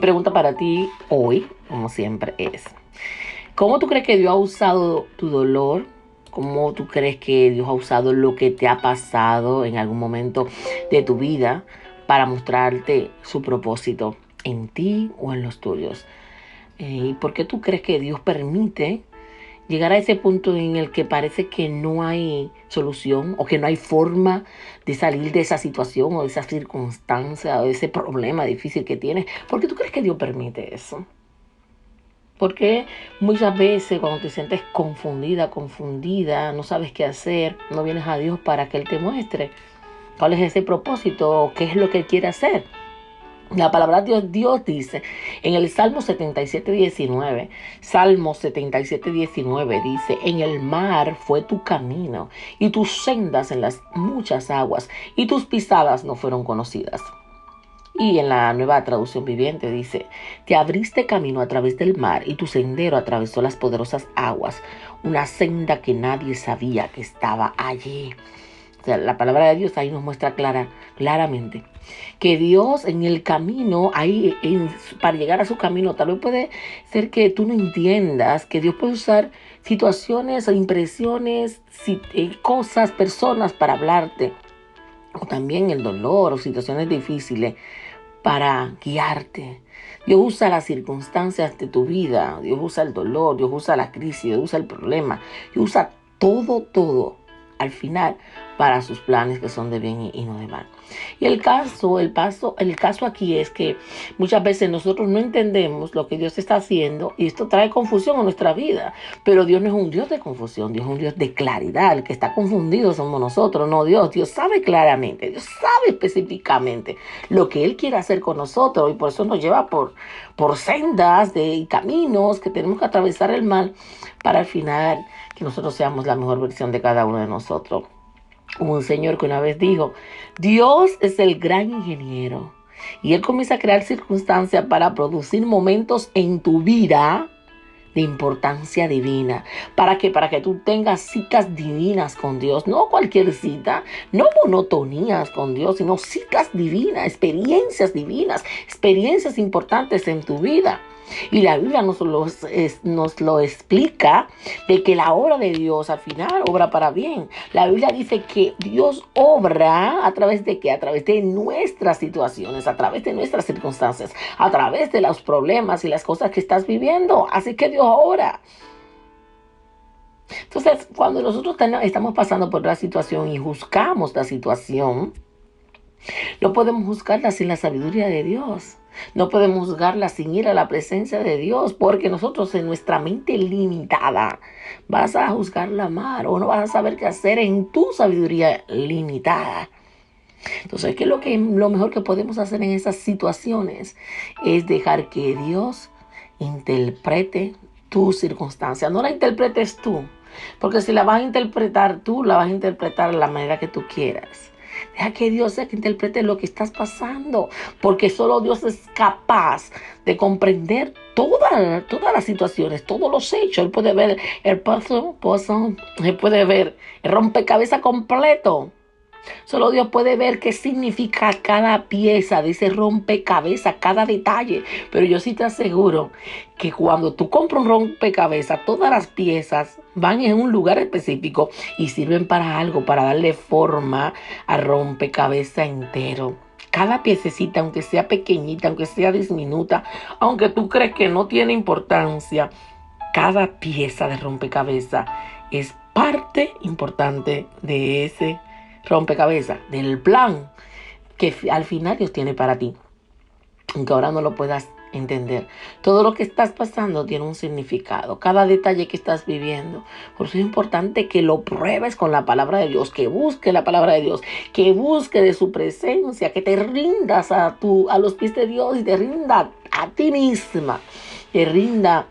Pregunta para ti hoy, como siempre, es: ¿cómo tú crees que Dios ha usado tu dolor? ¿Cómo tú crees que Dios ha usado lo que te ha pasado en algún momento de tu vida para mostrarte su propósito en ti o en los tuyos? ¿Y por qué tú crees que Dios permite llegar a ese punto en el que parece que no hay solución o que no hay forma de salir de esa situación o de esa circunstancia o de ese problema difícil que tienes? ¿Por qué tú crees que Dios permite eso? Porque muchas veces cuando te sientes confundida, no sabes qué hacer, no vienes a Dios para que Él te muestre cuál es ese propósito, qué es lo que Él quiere hacer? La palabra de Dios dice en el Salmo 77:19, Salmo 77:19 dice: en el mar fue tu camino y tus sendas en las muchas aguas y tus pisadas no fueron conocidas. Y en la Nueva Traducción Viviente dice: te abriste camino a través del mar y tu sendero atravesó las poderosas aguas, una senda que nadie sabía que estaba allí. O sea, la palabra de Dios ahí nos muestra claramente que Dios en el camino, para llegar a su camino, tal vez puede ser que tú no entiendas que Dios puede usar situaciones o impresiones, cosas, personas para hablarte, o también el dolor o situaciones difíciles para guiarte. Dios usa las circunstancias de tu vida, Dios usa el dolor, Dios usa la crisis, Dios usa el problema, Dios usa todo al final para sus planes que son de bien y no de mal. Y el caso aquí es que muchas veces nosotros no entendemos lo que Dios está haciendo y esto trae confusión a nuestra vida. Pero Dios no es un Dios de confusión, Dios es un Dios de claridad. El que está confundido somos nosotros, no Dios. Dios sabe claramente, Dios sabe específicamente lo que Él quiere hacer con nosotros y por eso nos lleva por sendas de caminos que tenemos que atravesar el mal para al final que nosotros seamos la mejor versión de cada uno de nosotros. Hubo un señor que una vez dijo: Dios es el gran ingeniero y Él comienza a crear circunstancias para producir momentos en tu vida de importancia divina. ¿Para qué? Para que tú tengas citas divinas con Dios. No cualquier cita, no monotonías con Dios, sino citas divinas, experiencias experiencias importantes en tu vida. Y la Biblia nos lo explica de que la obra de Dios al final obra para bien. La Biblia dice que Dios obra a través de qué? A través de nuestras situaciones, a través de nuestras circunstancias, a través de los problemas y las cosas que estás viviendo. Así que Dios obra. Entonces, cuando nosotros estamos pasando por una situación y juzgamos la situación, no podemos juzgarla sin la sabiduría de Dios. No podemos juzgarla sin ir a la presencia de Dios, porque nosotros en nuestra mente limitada vas a juzgarla mal o no vas a saber qué hacer en tu sabiduría limitada. Entonces, lo mejor que podemos hacer en esas situaciones es dejar que Dios interprete tu circunstancia. No la interpretes tú, porque si la vas a interpretar tú, la vas a interpretar de la manera que tú quieras. Deja que Dios sea que interprete lo que estás pasando, porque solo Dios es capaz de comprender todas las situaciones, todos los hechos. Él puede ver el puzzle, él puede ver el rompecabezas completo. Solo Dios puede ver qué significa cada pieza de ese rompecabezas, cada detalle. Pero yo sí te aseguro que cuando tú compras un rompecabezas, todas las piezas van en un lugar específico y sirven para algo, para darle forma al rompecabezas entero. Cada piececita, aunque sea pequeñita, aunque sea diminuta, aunque tú crees que no tiene importancia, cada pieza de rompecabezas es parte importante de ese rompecabezas, del plan que al final Dios tiene para ti, aunque ahora no lo puedas entender. Todo lo que estás pasando tiene un significado, cada detalle que estás viviendo. Por eso es importante que lo pruebes con la palabra de Dios, que busque la palabra de Dios, que busque de su presencia, que te rindas a los pies de Dios y te rinda a ti misma, te rinda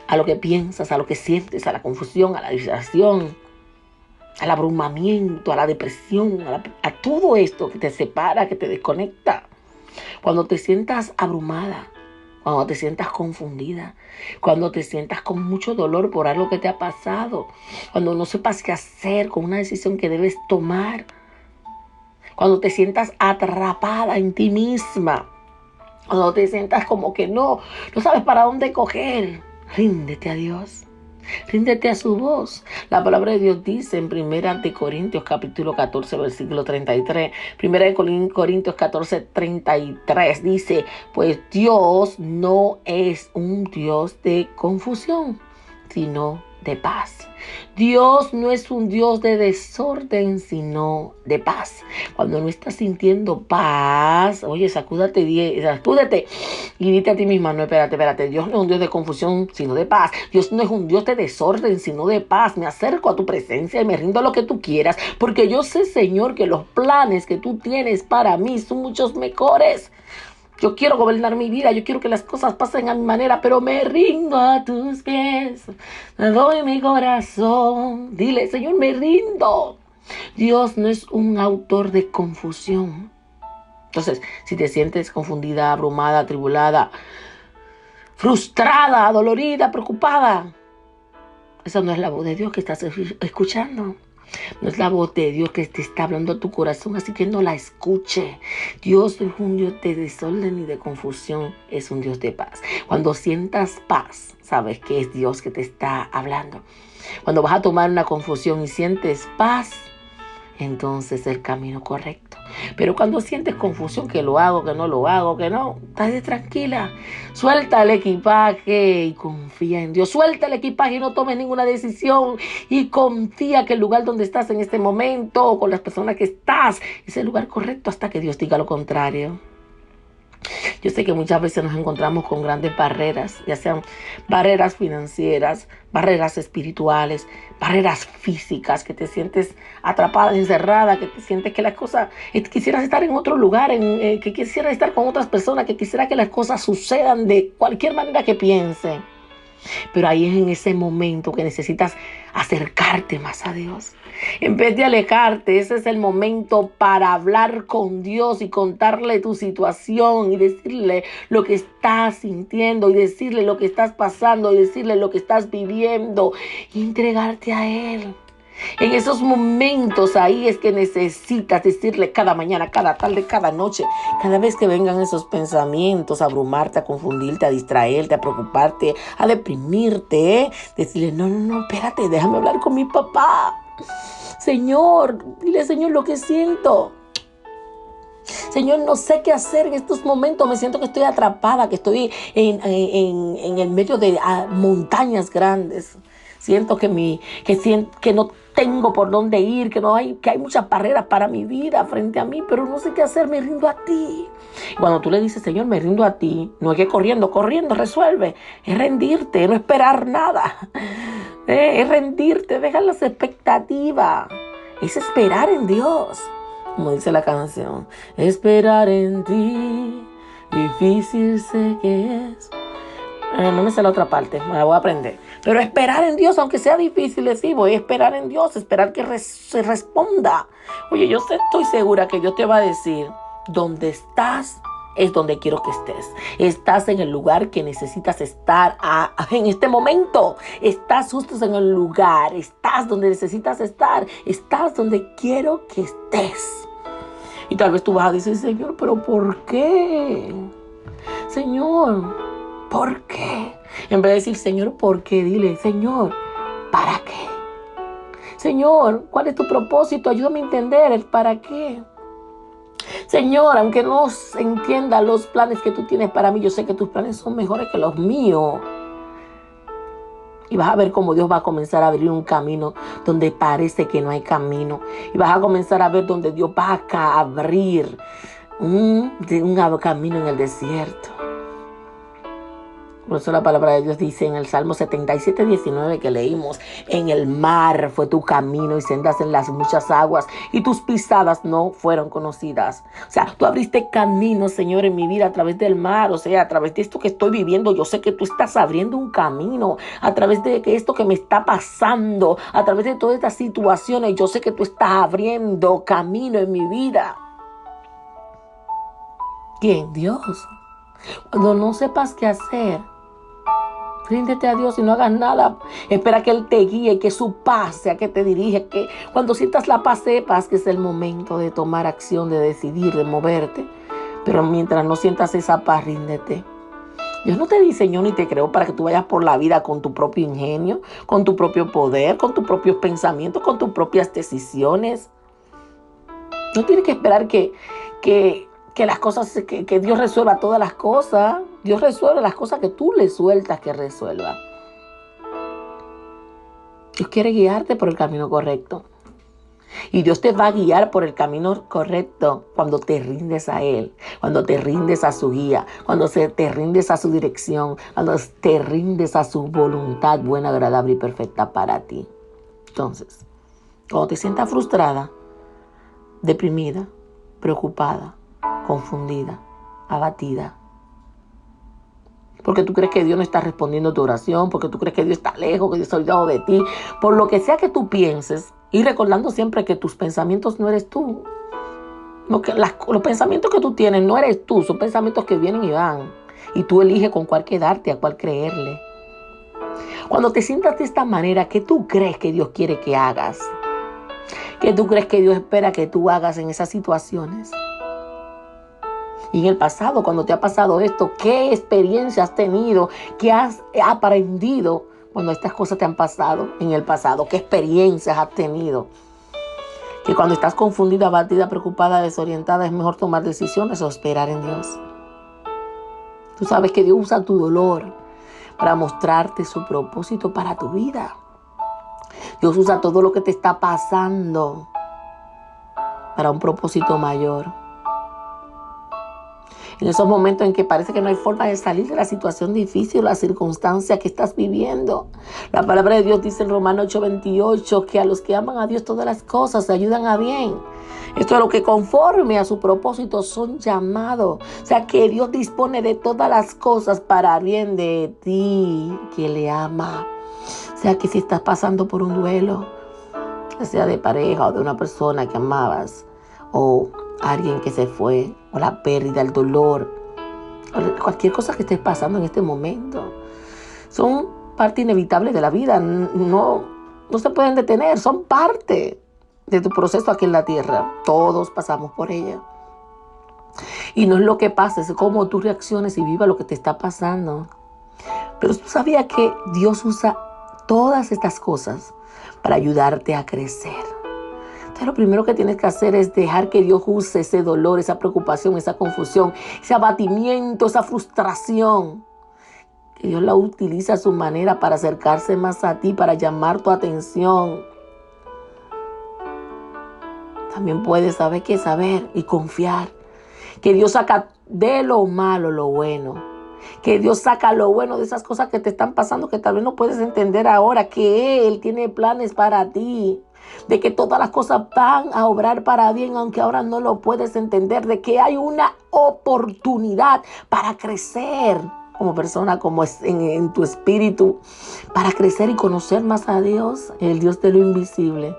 a lo que piensas, a lo que sientes, a la confusión, a la distracción, al abrumamiento, a la depresión, a todo esto que te separa, que te desconecta. Cuando te sientas abrumada, cuando te sientas confundida, cuando te sientas con mucho dolor por algo que te ha pasado, cuando no sepas qué hacer con una decisión que debes tomar, cuando te sientas atrapada en ti misma, Cuando te sientas como que no sabes para dónde coger, ríndete a Dios. Ríndete a su voz. La palabra de Dios dice en 1 Corintios capítulo 14 versículo 33. 1 Corintios 14, 33 dice, pues Dios no es un Dios de confusión, sino de paz. Dios no es un Dios de desorden, sino de paz. Cuando no estás sintiendo paz, oye, sacúdete y dite a ti misma, no, espérate. Dios no es un Dios de confusión, sino de paz. Dios no es un Dios de desorden, sino de paz. Me acerco a tu presencia y me rindo a lo que tú quieras, porque yo sé, Señor, que los planes que tú tienes para mí son muchos mejores. Yo quiero gobernar mi vida, yo quiero que las cosas pasen a mi manera, pero me rindo a tus pies, me doy mi corazón. Dile, Señor, me rindo. Dios no es un autor de confusión. Entonces, si te sientes confundida, abrumada, atribulada, frustrada, dolorida, preocupada, esa no es la voz de Dios que estás escuchando. No es la voz de Dios que te está hablando a tu corazón, así que no la escuche. Dios no es un Dios de desorden ni de confusión, es un Dios de paz. Cuando sientas paz, sabes que es Dios que te está hablando. Cuando vas a tomar una confusión y sientes paz, entonces es el camino correcto. Pero cuando sientes confusión, que lo hago, que no lo hago, que no, estás tranquila. Suelta el equipaje y confía en Dios. Suelta el equipaje y no tomes ninguna decisión. Y confía que el lugar donde estás en este momento, con las personas que estás, es el lugar correcto hasta que Dios diga lo contrario. Yo sé que muchas veces nos encontramos con grandes barreras, ya sean barreras financieras, barreras espirituales, barreras físicas, que te sientes atrapada, encerrada, que te sientes que las cosas, quisieras estar en otro lugar, que quisieras estar con otras personas, que quisiera que las cosas sucedan de cualquier manera que piense. Pero ahí es en ese momento que necesitas acercarte más a Dios. En vez de alejarte, ese es el momento para hablar con Dios y contarle tu situación y decirle lo que estás sintiendo y decirle lo que estás pasando y decirle lo que estás viviendo y entregarte a Él. En esos momentos ahí es que necesitas decirle cada mañana, cada tarde, cada noche, cada vez que vengan esos pensamientos a abrumarte, a confundirte, a distraerte, a preocuparte, a deprimirte, decirle, no, espérate, déjame hablar con mi papá. Señor, dile, Señor, lo que siento. Señor, no sé qué hacer en estos momentos. Me siento que estoy atrapada, que estoy en el medio de montañas grandes. Siento que no tengo por dónde ir, que hay muchas barreras para mi vida frente a mí, pero no sé qué hacer, me rindo a ti. Cuando tú le dices, Señor, me rindo a ti, no es que corriendo resuelve, es rendirte, no esperar nada, es rendirte, dejar las expectativas, es esperar en Dios, como dice la canción, esperar en ti, difícil sé que es. No me sé la otra parte, me la voy a aprender. Pero esperar en Dios, aunque sea difícil, sí, voy a esperar en Dios, esperar que se responda. Oye, estoy segura que Dios te va a decir, donde estás es donde quiero que estés. Estás en el lugar que necesitas estar en este momento. Estás justo en el lugar, estás donde necesitas estar, estás donde quiero que estés. Y tal vez tú vas a decir, Señor, ¿pero por qué? Señor, ¿por qué? En vez de decir, Señor, ¿por qué? Dile, Señor, ¿para qué? Señor, ¿cuál es tu propósito? Ayúdame a entender el para qué. Señor, aunque no entienda los planes que tú tienes para mí, yo sé que tus planes son mejores que los míos. Y vas a ver cómo Dios va a comenzar a abrir un camino donde parece que no hay camino. Y vas a comenzar a ver donde Dios va a abrir un camino en el desierto. Por eso la palabra de Dios dice en el Salmo 77, 19 que leímos, en el mar fue tu camino y sendas en las muchas aguas y tus pisadas no fueron conocidas. O sea, tú abriste camino, Señor, en mi vida a través del mar, o sea, a través de esto que estoy viviendo. Yo sé que tú estás abriendo un camino a través de esto que me está pasando, a través de todas estas situaciones. Yo sé que tú estás abriendo camino en mi vida. ¿Quién? Dios. Cuando no sepas qué hacer, ríndete a Dios y no hagas nada. Espera que Él te guíe, que su paz sea que te dirige, que cuando sientas la paz sepas que es el momento de tomar acción, de decidir, de moverte. Pero mientras no sientas esa paz, ríndete. Dios no te diseñó ni te creó para que tú vayas por la vida con tu propio ingenio, con tu propio poder, con tus propios pensamientos, con tus propias decisiones. No tienes que esperar que las cosas, que Dios resuelva todas las cosas. Dios resuelve las cosas que tú le sueltas que resuelva. Dios quiere guiarte por el camino correcto. Y Dios te va a guiar por el camino correcto cuando te rindes a Él, cuando te rindes a su guía, cuando te rindes a su dirección, cuando te rindes a su voluntad buena, agradable y perfecta para ti. Entonces, cuando te sientas frustrada, deprimida, preocupada, confundida, abatida, porque tú crees que Dios no está respondiendo a tu oración, porque tú crees que Dios está lejos, que Dios está olvidado de ti, por lo que sea que tú pienses, y recordando siempre que tus pensamientos no eres tú. Los pensamientos que tú tienes no eres tú, son pensamientos que vienen y van, y tú eliges con cuál quedarte, a cuál creerle. Cuando te sientas de esta manera, ¿qué tú crees que Dios quiere que hagas? ¿Qué tú crees que Dios espera que tú hagas en esas situaciones? Y en el pasado, cuando te ha pasado esto, ¿qué experiencia has tenido? ¿Qué has aprendido cuando estas cosas te han pasado en el pasado? ¿Qué experiencias has tenido? Que cuando estás confundida, abatida, preocupada, desorientada, es mejor tomar decisiones o esperar en Dios. Tú sabes que Dios usa tu dolor para mostrarte su propósito para tu vida. Dios usa todo lo que te está pasando para un propósito mayor. En esos momentos en que parece que no hay forma de salir de la situación difícil, la circunstancia que estás viviendo. La palabra de Dios dice en Romanos 8:28 que a los que aman a Dios todas las cosas se ayudan a bien. Esto es lo que conforme a su propósito son llamados. O sea que Dios dispone de todas las cosas para bien de ti que le ama. O sea que si estás pasando por un duelo, ya sea de pareja o de una persona que amabas, o alguien que se fue, o la pérdida, el dolor, cualquier cosa que estés pasando en este momento, son parte inevitable de la vida. No se pueden detener, son parte de tu proceso aquí en la tierra. Todos pasamos por ella. Y no es lo que pasa, es cómo tú reacciones y vivas lo que te está pasando. Pero tú sabías que Dios usa todas estas cosas para ayudarte a crecer. Entonces lo primero que tienes que hacer es dejar que Dios use ese dolor, esa preocupación, esa confusión, ese abatimiento, esa frustración. Que Dios la utiliza a su manera para acercarse más a ti, para llamar tu atención. También puedes saber y confiar que Dios saca de lo malo lo bueno. Que Dios saca lo bueno de esas cosas que te están pasando, que tal vez no puedes entender ahora, que Él tiene planes para ti. De que todas las cosas van a obrar para bien, aunque ahora no lo puedes entender. De que hay una oportunidad para crecer como persona, como en tu espíritu, para crecer y conocer más a Dios, el Dios de lo invisible.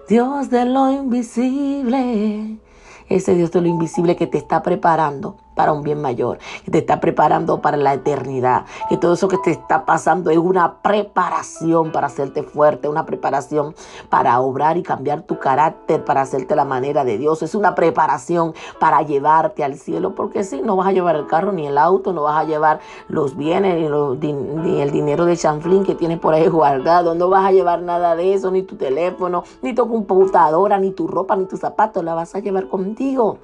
Dios de lo invisible. Ese Dios de lo invisible que te está preparando para un bien mayor, que te está preparando para la eternidad, que todo eso que te está pasando es una preparación para hacerte fuerte, una preparación para obrar y cambiar tu carácter, para hacerte la manera de Dios. Es una preparación para llevarte al cielo, porque si no vas a llevar el carro ni el auto, no vas a llevar los bienes ni el dinero de chanflín que tienes por ahí guardado, no vas a llevar nada de eso, ni tu teléfono, ni tu computadora, ni tu ropa, ni tus zapatos, la vas a llevar contigo.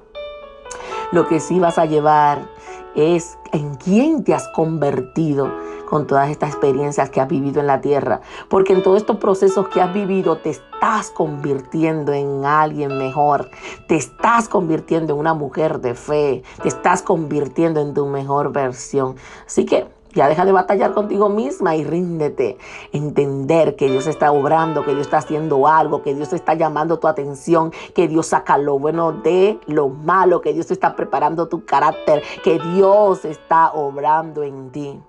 Lo que sí vas a llevar es en quién te has convertido con todas estas experiencias que has vivido en la tierra. Porque en todos estos procesos que has vivido te estás convirtiendo en alguien mejor. Te estás convirtiendo en una mujer de fe. Te estás convirtiendo en tu mejor versión. Así que ya deja de batallar contigo misma y ríndete. Entender que Dios está obrando, que Dios está haciendo algo, que Dios está llamando tu atención, que Dios saca lo bueno de lo malo, que Dios está preparando tu carácter, que Dios está obrando en ti.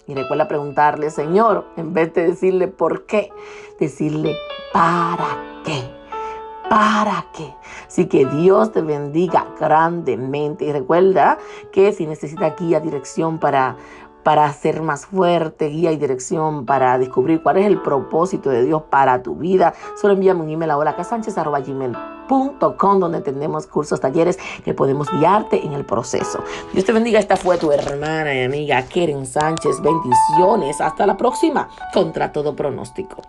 Y recuerda preguntarle, Señor, en vez de decirle por qué, decirle para qué. ¿Para qué? Así que Dios te bendiga grandemente. Y recuerda que si necesitas guía, dirección para para ser más fuerte, guía y dirección para descubrir cuál es el propósito de Dios para tu vida, solo envíame un email a holacasanchez@gmail.com, donde tenemos cursos, talleres que podemos guiarte en el proceso. Dios te bendiga. Esta fue tu hermana y amiga Keren Sánchez. Bendiciones. Hasta la próxima. Contra todo pronóstico.